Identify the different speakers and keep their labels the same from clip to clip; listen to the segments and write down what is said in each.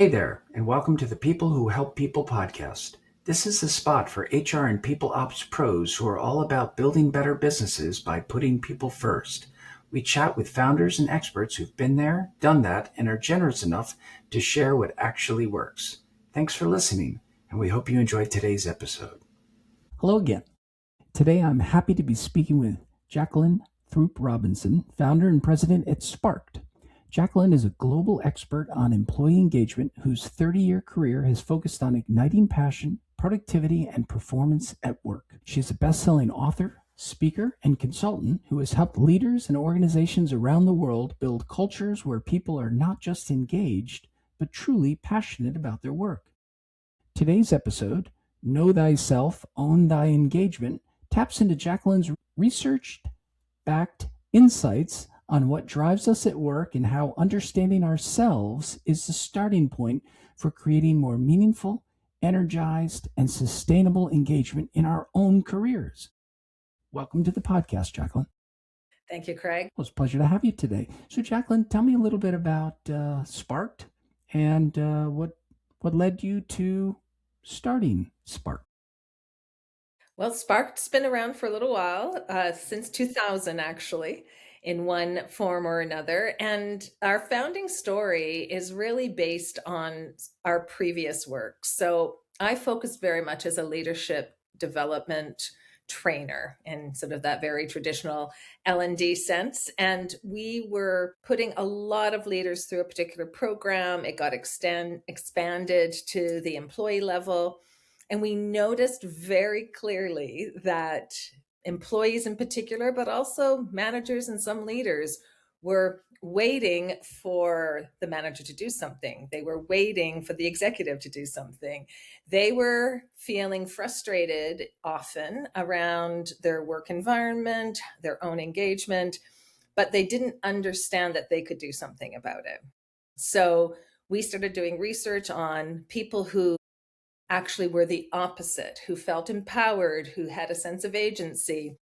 Speaker 1: Hey there, and welcome to the People Who Help People podcast. This is the spot for HR and people ops pros who are all about building better businesses by putting people first. We chat with founders and experts who've been there, done that, and are generous enough to share what actually works. Thanks for listening, and we hope you enjoyed today's episode. Hello again. Today I'm happy to be speaking with Jacqueline Throop-Robinson, founder and president at Sparked. Jacqueline is a global expert on employee engagement whose 30-year career has focused on igniting passion, productivity, and performance at work. She's a best-selling author, speaker, and consultant who has helped leaders and organizations around the world build cultures where people are not just engaged, but truly passionate about their work. Today's episode, Know Thyself, Own Thy Engagement, taps into Jacqueline's research-backed insights on what drives us at work and how understanding ourselves is the starting point for creating more meaningful, energized, and sustainable engagement in our own careers. Welcome to the podcast, Jacqueline.
Speaker 2: Thank you, Craig.
Speaker 1: Well, it's a pleasure to have you today. So, Jacqueline, tell me a little bit about Sparked and what led you to starting Spark.
Speaker 2: Well, Sparked's been around for a little while, since 2000, actually, in one form or another. And our founding story is really based on our previous work. So I focused very much as a leadership development trainer in sort of that very traditional L&D sense. And we were putting a lot of leaders through a particular program. It got expanded to the employee level. And we noticed very clearly that employees in particular, but also managers and some leaders were waiting for the manager to do something. They were waiting for the executive to do something. They were feeling frustrated often around their work environment, their own engagement, but they didn't understand that they could do something about it. So we started doing research on people who actually were the opposite, who felt empowered, who had a sense of agency,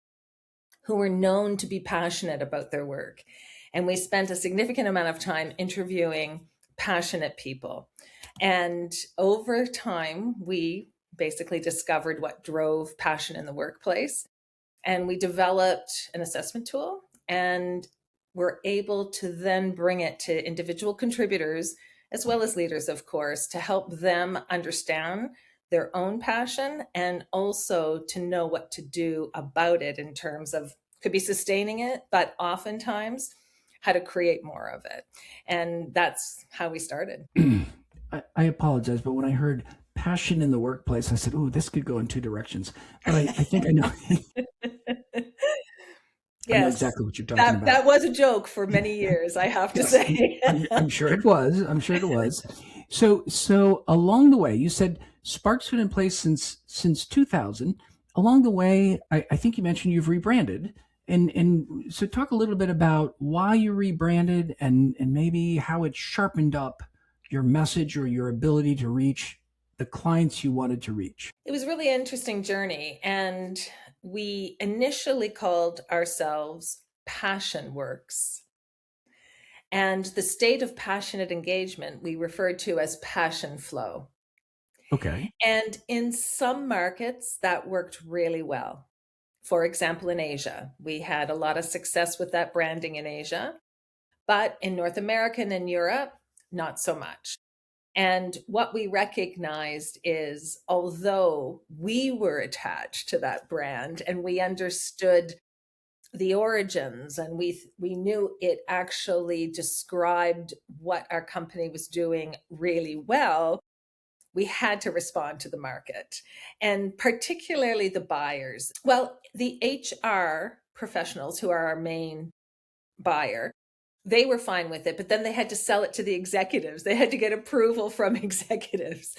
Speaker 2: who were known to be passionate about their work. And we spent a significant amount of time interviewing passionate people. And over time, we basically discovered what drove passion in the workplace. And we developed an assessment tool and were able to then bring it to individual contributors as well as leaders, of course, to help them understand their own passion and also to know what to do about it in terms of could be sustaining it, but oftentimes how to create more of it. And that's how we started.
Speaker 1: I apologize, but when I heard passion in the workplace, I said, "Oh, this could go in two directions." But I think I know. I know
Speaker 2: Yes,
Speaker 1: exactly what you're talking about.
Speaker 2: that was a joke for many years, I have to
Speaker 1: Yes,
Speaker 2: say.
Speaker 1: I'm sure it was. I'm sure it was. So along the way, you said Spark's been in place since 2000. Along the way, I think you mentioned you've rebranded, and so talk a little bit about why you rebranded and maybe how it sharpened up your message or your ability to reach the clients you wanted to reach.
Speaker 2: It was a really interesting journey. And we initially called ourselves Passion Works. And the state of passionate engagement we referred to as passion flow.
Speaker 1: Okay.
Speaker 2: And in some markets, that worked really well. For example, in Asia, we had a lot of success with that branding in Asia. But in North America and in Europe, not so much. And what we recognized is, although we were attached to that brand and we understood the origins and we knew it actually described what our company was doing really well, we had to respond to the market, and particularly the buyers. Well, the HR professionals, who are our main buyer, they were fine with it, but then they had to sell it to the executives. They had to get approval from executives.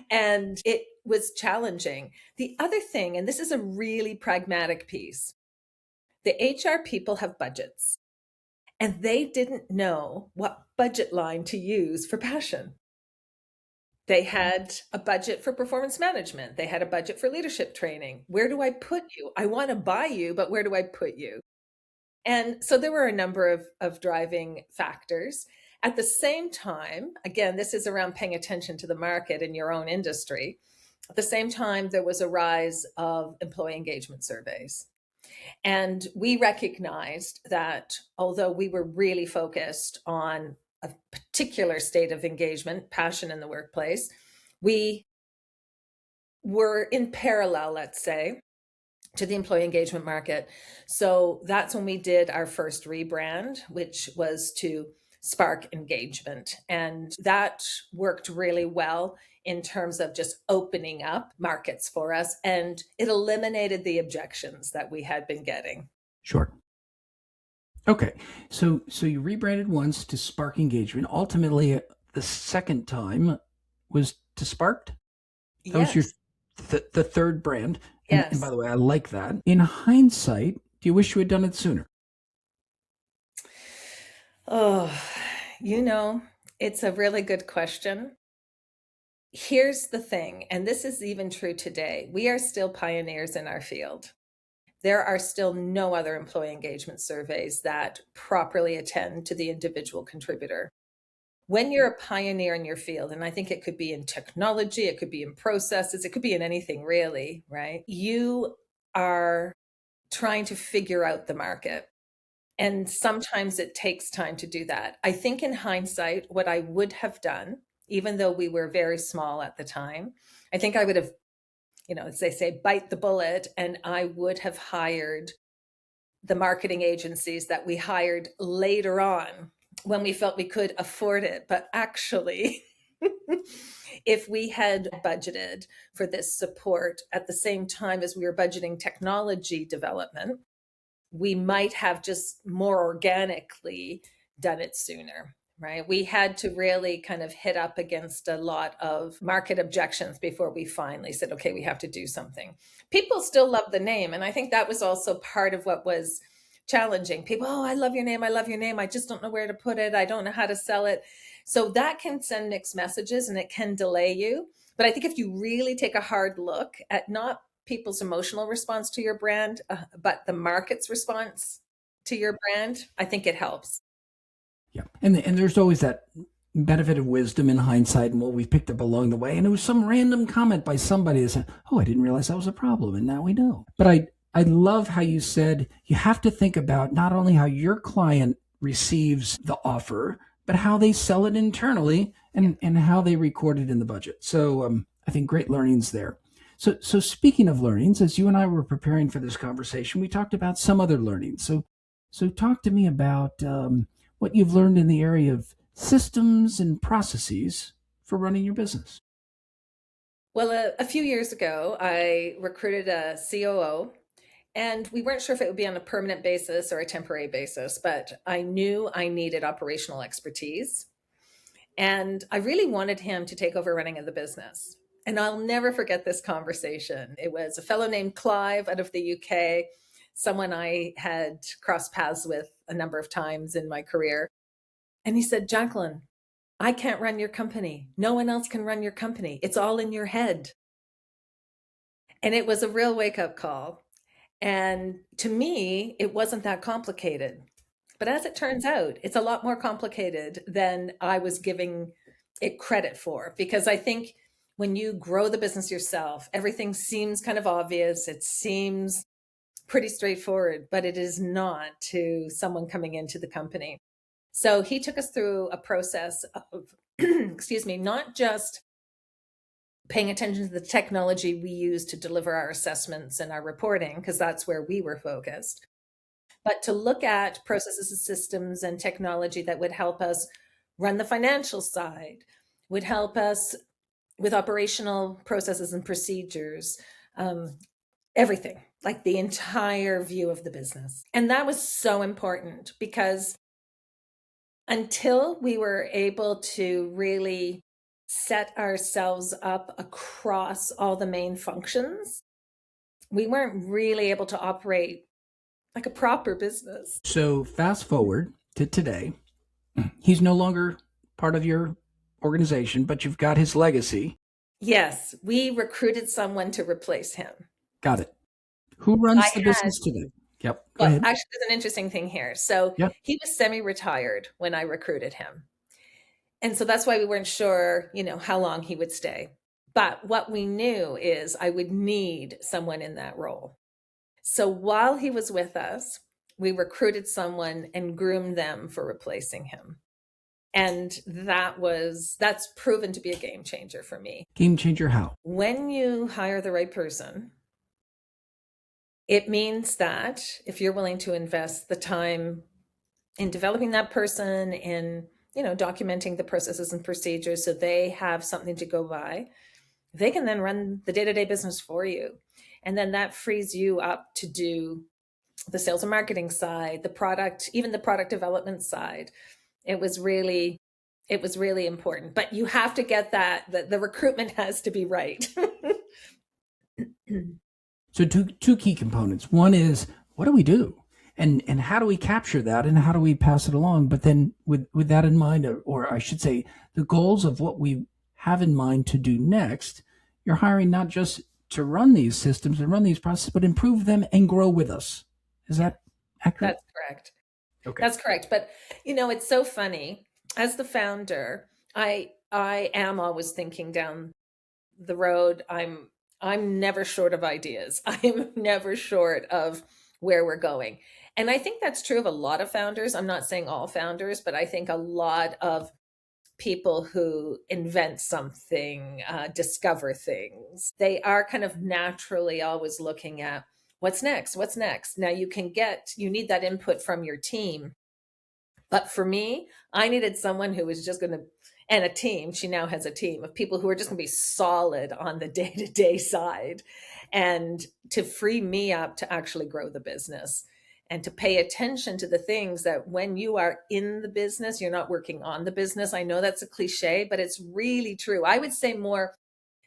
Speaker 2: And it was challenging. The other thing, and this is a really pragmatic piece, the HR people have budgets, and they didn't know what budget line to use for passion. They had a budget for performance management. They had a budget for leadership training. Where do I put you? I want to buy you, but where do I put you? And so there were a number of driving factors. At the same time, again, this is around paying attention to the market in your own industry. At the same time, there was a rise of employee engagement surveys. And we recognized that although we were really focused on a particular state of engagement, passion in the workplace, we were in parallel, let's say, to the employee engagement market. So that's when we did our first rebrand, which was to spark engagement. And that worked really well in terms of just opening up markets for us. And it eliminated the objections that we had been getting.
Speaker 1: Sure. Okay. So you rebranded once to Spark Engagement. Ultimately, the second time was to Sparked. That was your
Speaker 2: Yes.
Speaker 1: the third brand. And by
Speaker 2: Yes.
Speaker 1: the way, I like that. In hindsight, do you wish you had done it sooner?
Speaker 2: Oh, you know, it's a really good question. Here's the thing, and this is even true today. We are still pioneers in our field. There are still no other employee engagement surveys that properly attend to the individual contributor. When you're a pioneer in your field, and I think it could be in technology, it could be in processes, it could be in anything really, right? You are trying to figure out the market. And sometimes it takes time to do that. I think in hindsight, what I would have done, even though we were very small at the time, I think I would have, as they say, bite the bullet, and I would have hired the marketing agencies that we hired later on when we felt we could afford it. But actually, if we had budgeted for this support at the same time as we were budgeting technology development, we might have just more organically done it sooner, right? We had to really kind of hit up against a lot of market objections before we finally said, okay, we have to do something. People still love the name. And I think that was also part of what was challenging. People, oh, I love your name. I love your name. I just don't know where to put it. I don't know how to sell it. So that can send mixed messages and it can delay you. But I think if you really take a hard look at not people's emotional response to your brand, but the market's response to your brand, I think it helps.
Speaker 1: Yeah. And there's always that benefit of wisdom in hindsight and what we've picked up along the way. And it was some random comment by somebody that said, oh, I didn't realize that was a problem. And now we know. But I love how you said you have to think about not only how your client receives the offer, but how they sell it internally and how they record it in the budget. So I think great learnings there. So speaking of learnings, as you and I were preparing for this conversation, we talked about some other learnings. So talk to me about what you've learned in the area of systems and processes for running your business.
Speaker 2: Well, a few years ago, I recruited a COO, and we weren't sure if it would be on a permanent basis or a temporary basis, but I knew I needed operational expertise. And I really wanted him to take over running of the business. And I'll never forget this conversation. It was a fellow named Clive out of the UK, someone I had crossed paths with a number of times in my career. And he said, Jacqueline, I can't run your company. No one else can run your company. It's all in your head. And it was a real wake up call. And to me, it wasn't that complicated. But as it turns out, it's a lot more complicated than I was giving it credit for. Because I think when you grow the business yourself, everything seems kind of obvious. It seems pretty straightforward, but it is not to someone coming into the company. So he took us through a process of, excuse me, not just paying attention to the technology we use to deliver our assessments and our reporting, because that's where we were focused, but to look at processes and systems and technology that would help us run the financial side, would help us with operational processes and procedures, everything, like the entire view of the business. And that was so important because until we were able to really set ourselves up across all the main functions, we weren't really able to operate like a proper business.
Speaker 1: So fast forward to today. He's no longer part of your organization, but you've got his legacy.
Speaker 2: Yes, we recruited someone to replace him.
Speaker 1: Got it. Who
Speaker 2: I
Speaker 1: runs the
Speaker 2: had,
Speaker 1: business today? Yep. Go
Speaker 2: well,
Speaker 1: ahead.
Speaker 2: actually, there's an interesting thing here. So
Speaker 1: Yep.
Speaker 2: he was semi retired when I recruited him. And so that's why we weren't sure, how long he would stay. But what we knew is I would need someone in that role. So while he was with us, we recruited someone and groomed them for replacing him. And that's proven to be a game changer for me.
Speaker 1: Game changer how?
Speaker 2: When you hire the right person, it means that if you're willing to invest the time in developing that person, in documenting the processes and procedures so they have something to go by, they can then run the day-to-day business for you. And then that frees you up to do the sales and marketing side, the product, even the product development side. It was really important. But you have to get the recruitment has to be right.
Speaker 1: So two key components. One is, what do we do? And how do we capture that, and how do we pass it along? But then with that in mind, or I should say, the goals of what we have in mind to do next, you're hiring not just to run these systems and run these processes, but improve them and grow with us. Is that accurate?
Speaker 2: That's correct.
Speaker 1: Okay.
Speaker 2: That's correct. But it's so funny. As the founder, I am always thinking down the road. I'm never short of ideas. I'm never short of where we're going. And I think that's true of a lot of founders. I'm not saying all founders, but I think a lot of people who invent something, discover things, they are kind of naturally always looking at what's next. Now you need that input from your team. But for me, I needed someone who was just going to, and a team, she now has a team of people who are just going to be solid on the day-to-day side, and to free me up to actually grow the business and to pay attention to the things that when you are in the business, you're not working on the business. I know that's a cliche, but it's really true. I would say more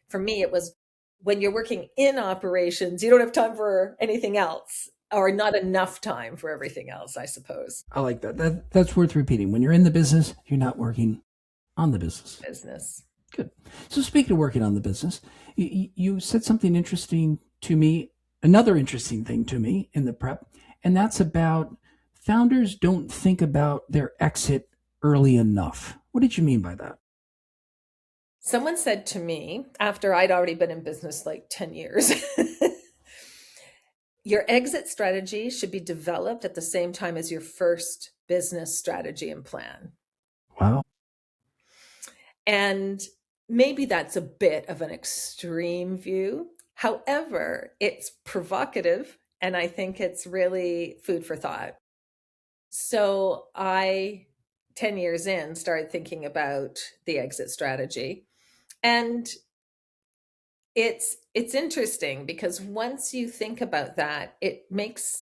Speaker 2: for me, it was when you're working in operations, you don't have time for anything else, or not enough time for everything else, I suppose.
Speaker 1: I like that. That's worth repeating. When you're in the business, you're not working on the business. Good. So speaking of working on the business, you said something interesting to me, another interesting thing to me in the prep, and that's about founders don't think about their exit early enough. What did you mean by that?
Speaker 2: Someone said to me, after I'd already been in business like 10 years, your exit strategy should be developed at the same time as your first business strategy and plan.
Speaker 1: Wow.
Speaker 2: And maybe that's a bit of an extreme view. However, it's provocative, and I think it's really food for thought. So I, 10 years in, started thinking about the exit strategy. And it's interesting because once you think about that, it makes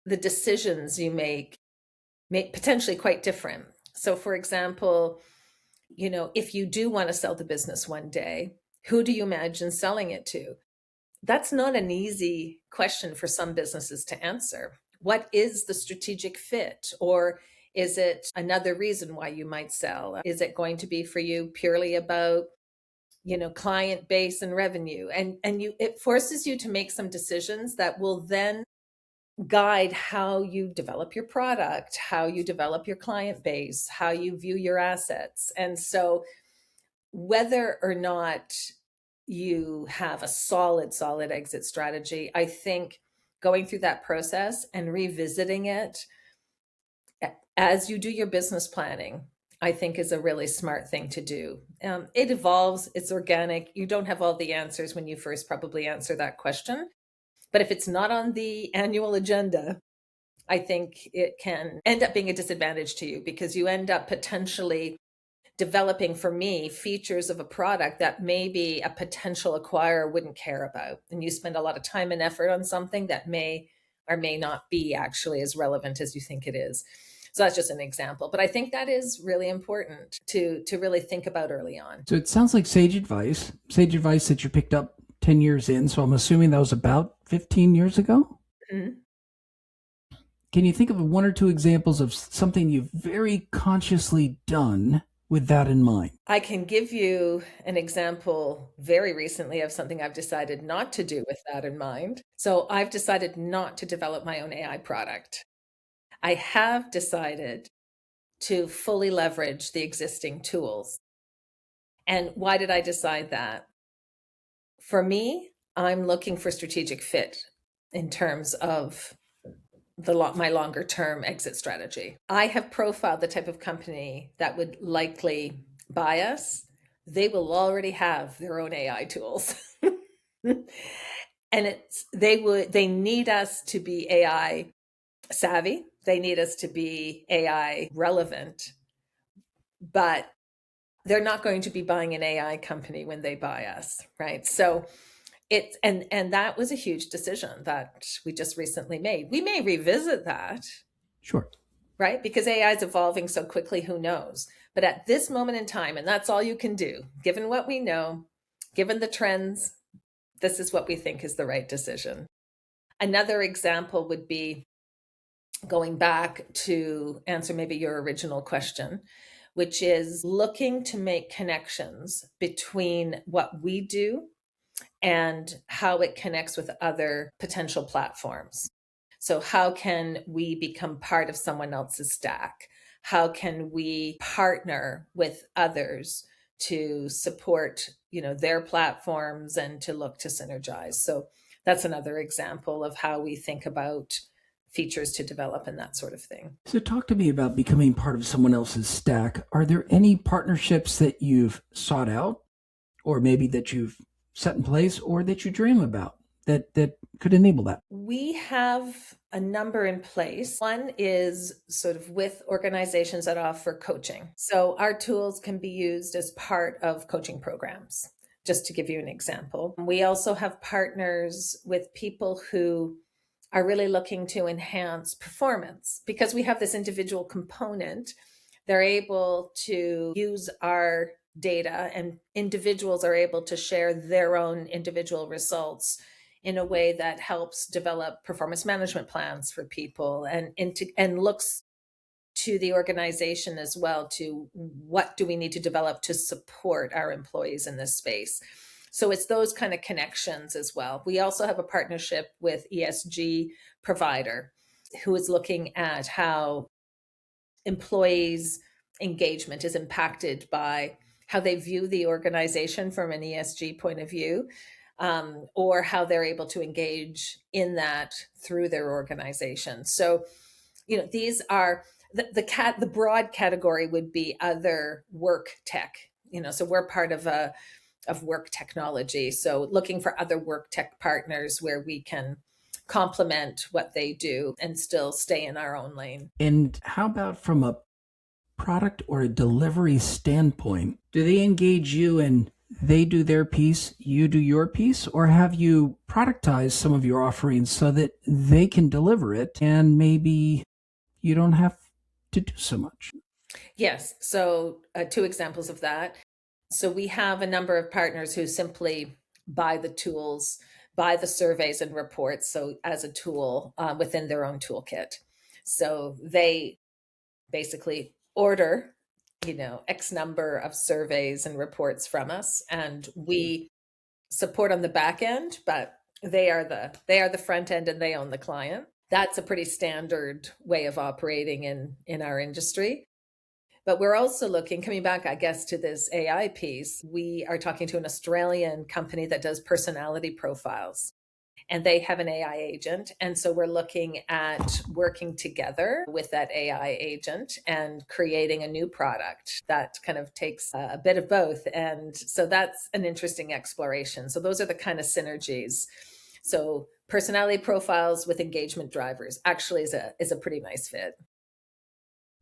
Speaker 2: the decisions you make potentially quite different. So for example, if you do want to sell the business one day, who do you imagine selling it to? That's not an easy question for some businesses to answer. What is the strategic fit? Or is it another reason why you might sell? Is it going to be for you purely about, client base and revenue? And it forces you to make some decisions that will then guide how you develop your product, how you develop your client base, how you view your assets. And so whether or not you have a solid exit strategy, I think going through that process and revisiting it as you do your business planning, I think is a really smart thing to do. It evolves, it's organic. You don't have all the answers when you first probably answer that question. But if it's not on the annual agenda, I think it can end up being a disadvantage to you because you end up potentially developing, for me, features of a product that maybe a potential acquirer wouldn't care about. And you spend a lot of time and effort on something that may or may not be actually as relevant as you think it is. So that's just an example. But I think that is really important to really think about early on.
Speaker 1: So it sounds like sage advice that you picked up 10 years in. So I'm assuming that was about 15 years ago?
Speaker 2: Mm-hmm.
Speaker 1: Can you think of one or two examples of something you've very consciously done with that in mind?
Speaker 2: I can give you an example very recently of something I've decided not to do with that in mind. So I've decided not to develop my own AI product. I have decided to fully leverage the existing tools. And why did I decide that? For me, I'm looking for strategic fit in terms of my longer term exit strategy. I have profiled the type of company that would likely buy us. They will already have their own AI tools. And they need us to be AI savvy. They need us to be AI relevant, but they're not going to be buying an AI company when they buy us, right? So it's and that was a huge decision that we just recently made. We may revisit that,
Speaker 1: Sure.
Speaker 2: right? Because AI is evolving so quickly, who knows? But at this moment in time, and that's all you can do, given what we know, given the trends, this is what we think is the right decision. Another example would be going back to answer maybe your original question, which is looking to make connections between what we do and how it connects with other potential platforms. So, how can we become part of someone else's stack? How can we partner with others to support, their platforms and to look to synergize? So, that's another example of how we think about features to develop and that sort of thing.
Speaker 1: So, talk to me about becoming part of someone else's stack. Are there any partnerships that you've sought out, or maybe that you've set in place, or that you dream about that could enable that?
Speaker 2: We have a number in place. One is sort of with organizations that offer coaching. So our tools can be used as part of coaching programs, just to give you an example. We also have partners with people who are really looking to enhance performance because we have this individual component. They're able to use our data, and individuals are able to share their own individual results in a way that helps develop performance management plans for people and looks to the organization as well to what do we need to develop to support our employees in this space. So it's those kind of connections as well. We also have a partnership with ESG provider who is looking at how employees' engagement is impacted by how they view the organization from an ESG point of view, or how they're able to engage in that through their organization. So, these are the broad category would be other work tech. So we're part of work technology. So looking for other work tech partners where we can complement what they do and still stay in our own lane.
Speaker 1: And how about from a product or a delivery standpoint? Do they engage you and they do their piece, you do your piece, or have you productized some of your offerings so that they can deliver it and maybe you don't have to do so much?
Speaker 2: Yes. So, two examples of that. So, we have a number of partners who simply buy the tools, buy the surveys and reports. So, as a tool within their own toolkit. So, they basically order, X number of surveys and reports from us, and we support on the back end, but they are the front end and they own the client. That's a pretty standard way of operating in our industry. But we're also coming back, I guess, to this AI piece. We are talking to an Australian company that does personality profiles, and they have an AI agent. And so we're looking at working together with that AI agent and creating a new product that kind of takes a bit of both. And so that's an interesting exploration. So those are the kind of synergies. So personality profiles with engagement drivers actually is a pretty nice fit.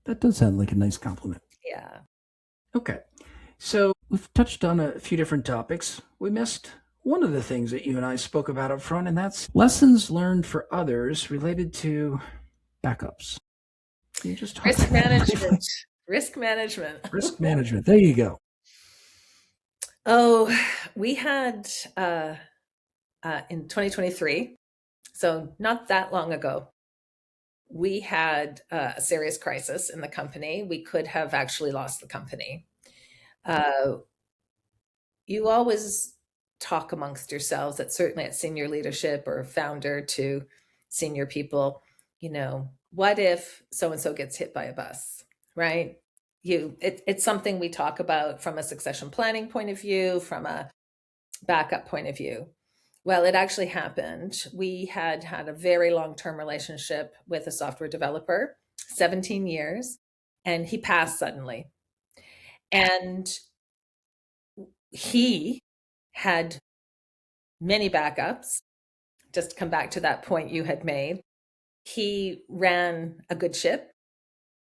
Speaker 1: That does sound like a nice compliment.
Speaker 2: Yeah.
Speaker 1: Okay. So we've touched on a few different topics. We missed one of the things that you and I spoke about up front, and that's lessons learned for others related to backups. Can you just talk
Speaker 2: Risk
Speaker 1: about that briefly?
Speaker 2: management. Risk management.
Speaker 1: Risk management. There you go.
Speaker 2: Oh, we had in 2023, so not that long ago, we had a serious crisis in the company. We could have actually lost the company. Uh, you always talk amongst yourselves, that certainly at senior leadership or founder to senior people, what if so and so gets hit by a bus? right? It's something we talk about from a succession planning point of view, from a backup point of view. Well, it actually happened. We had a very long-term relationship with a software developer, 17 years, and he passed suddenly. And he had many backups. Just to come back to that point you had made, he ran a good ship.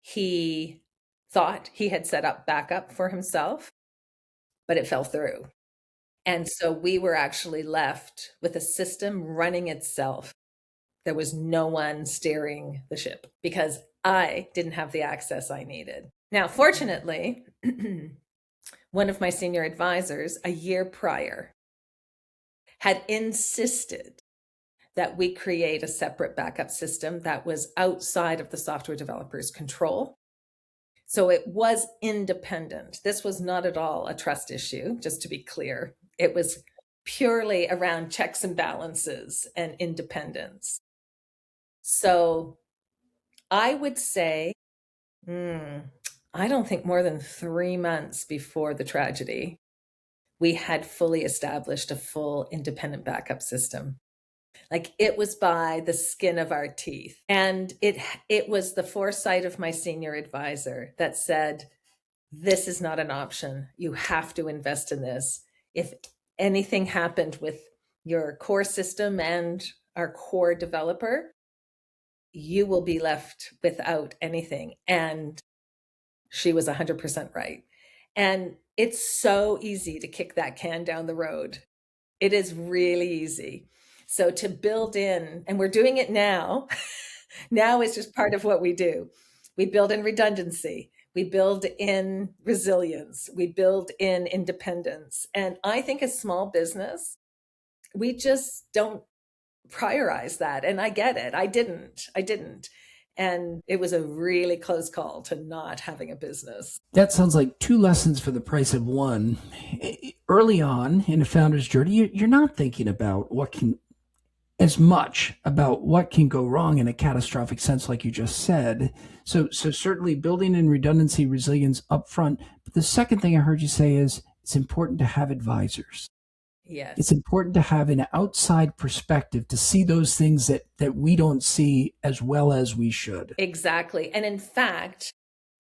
Speaker 2: He thought he had set up backup for himself, but it fell through. And so we were actually left with a system running itself. There was no one steering the ship because I didn't have the access I needed. Now, fortunately, one of my senior advisors a year prior had insisted that we create a separate backup system that was outside of the software developer's control. So it was independent. This was not at all a trust issue, just to be clear. It was purely around checks and balances and independence. So I would say, I don't think more than 3 months before the tragedy, we had fully established a full independent backup system. Like it was by the skin of our teeth. And it was the foresight of my senior advisor that said, this is not an option. You have to invest in this. If anything happened with your core system and our core developer, you will be left without anything. And she was 100% right. And it's so easy to kick that can down the road. It is really easy. So to build in, and we're doing it now, now is just part of what we do. We build in redundancy. We build in resilience. We build in independence. And I think as small business, we just don't prioritize that. And I get it. I didn't. And it was a really close call to not having a business.
Speaker 1: That sounds like two lessons for the price of one. Early on in a founder's journey, you're not thinking about as much about what can go wrong in a catastrophic sense, like you just said. So certainly building in redundancy, resilience up front. But the second thing I heard you say is it's important to have advisors.
Speaker 2: Yes.
Speaker 1: It's important to have an outside perspective to see those things that we don't see as well as we should.
Speaker 2: Exactly. And in fact,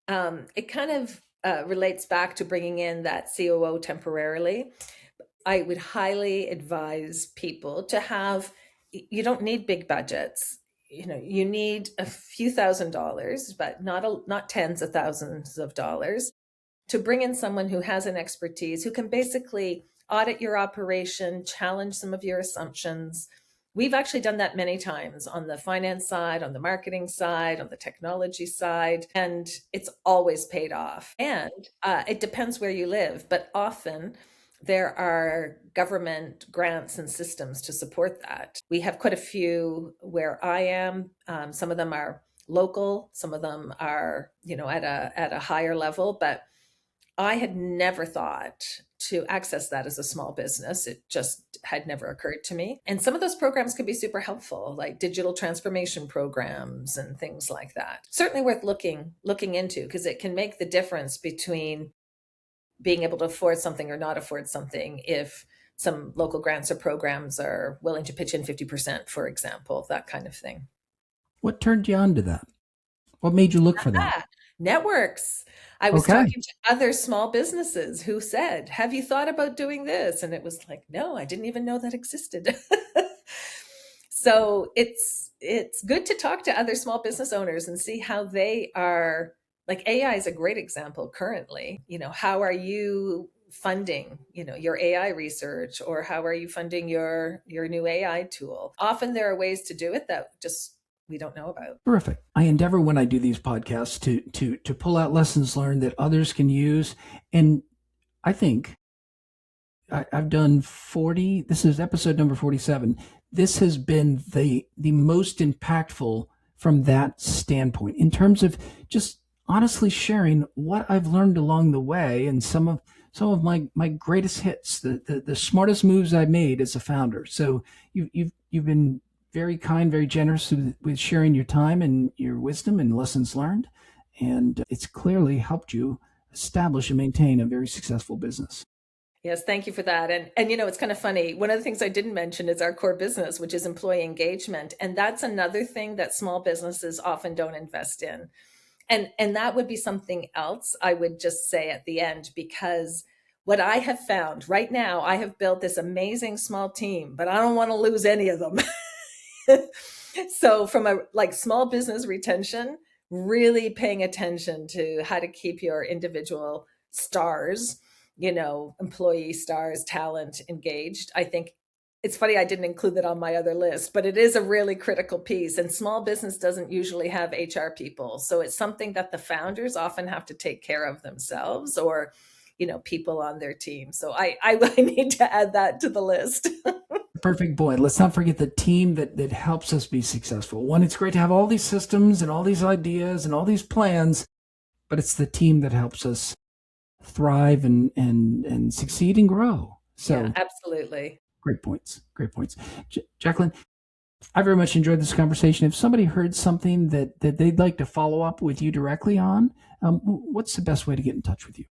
Speaker 2: it kind of relates back to bringing in that COO temporarily. I would highly advise people to have, you don't need big budgets. You need a few $1,000s, but not tens of thousands of dollars to bring in someone who has an expertise, who can basically audit your operation, challenge some of your assumptions. We've actually done that many times on the finance side, on the marketing side, on the technology side, and it's always paid off. And it depends where you live, but often there are government grants and systems to support that. We have quite a few where I am. Some of them are local, some of them are, at a higher level, but I had never thought to access that as a small business. It just had never occurred to me. And some of those programs can be super helpful, like digital transformation programs and things like that. Certainly worth looking into, because it can make the difference between being able to afford something or not afford something if some local grants or programs are willing to pitch in 50%, for example, that kind of thing.
Speaker 1: What turned you on to that? What made you look for that?
Speaker 2: Networks. I was talking to other small businesses who said, have you thought about doing this? And it was like, no, I didn't even know that existed. So it's good to talk to other small business owners and see how they are. Like AI is a great example currently. How are you funding, your AI research, or how are you funding your new AI tool? Often there are ways to do it that just we don't know about.
Speaker 1: Terrific. I endeavor when I do these podcasts to pull out lessons learned that others can use. And I think I've done 40, this is episode number 47. This has been the most impactful from that standpoint in terms of just honestly sharing what I've learned along the way and some of my greatest hits, the smartest moves I've made as a founder. So you've been very kind, very generous with sharing your time and your wisdom and lessons learned. and it's clearly helped you establish and maintain a very successful business.
Speaker 2: Yes, thank you for that. And it's kind of funny. One of the things I didn't mention is our core business, which is employee engagement, and that's another thing that small businesses often don't invest in. And that would be something else I would just say at the end, because what I have found right now, I have built this amazing small team, but I don't want to lose any of them. So from a like small business retention, really paying attention to how to keep your individual stars, employee stars, talent engaged. I think it's funny I didn't include that on my other list, but it is a really critical piece. And small business doesn't usually have HR people. So it's something that the founders often have to take care of themselves, or, people on their team. So I need to add that to the list.
Speaker 1: Perfect point. Let's not forget the team that helps us be successful. One, it's great to have all these systems and all these ideas and all these plans, but it's the team that helps us thrive and succeed and grow. So
Speaker 2: yeah, absolutely.
Speaker 1: Great points. Great points. Jacqueline, I very much enjoyed this conversation. If somebody heard something that they'd like to follow up with you directly on, what's the best way to get in touch with you?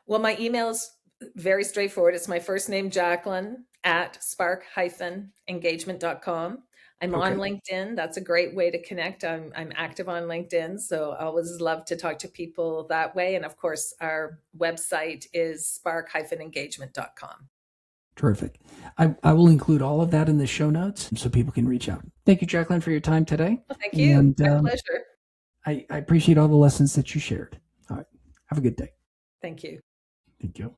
Speaker 2: Well, my email is very straightforward. It's my first name, Jacqueline, at spark-engagement.com. I'm on LinkedIn. That's a great way to connect. I'm active on LinkedIn, so I always love to talk to people that way. And of course, our website is spark-engagement.com.
Speaker 1: Terrific. I will include all of that in the show notes so people can reach out. Thank you, Jacqueline, for your time today.
Speaker 2: Well, thank you.
Speaker 1: And,
Speaker 2: my pleasure.
Speaker 1: I appreciate all the lessons that you shared. All right. Have a good day.
Speaker 2: Thank you.
Speaker 1: Thank you.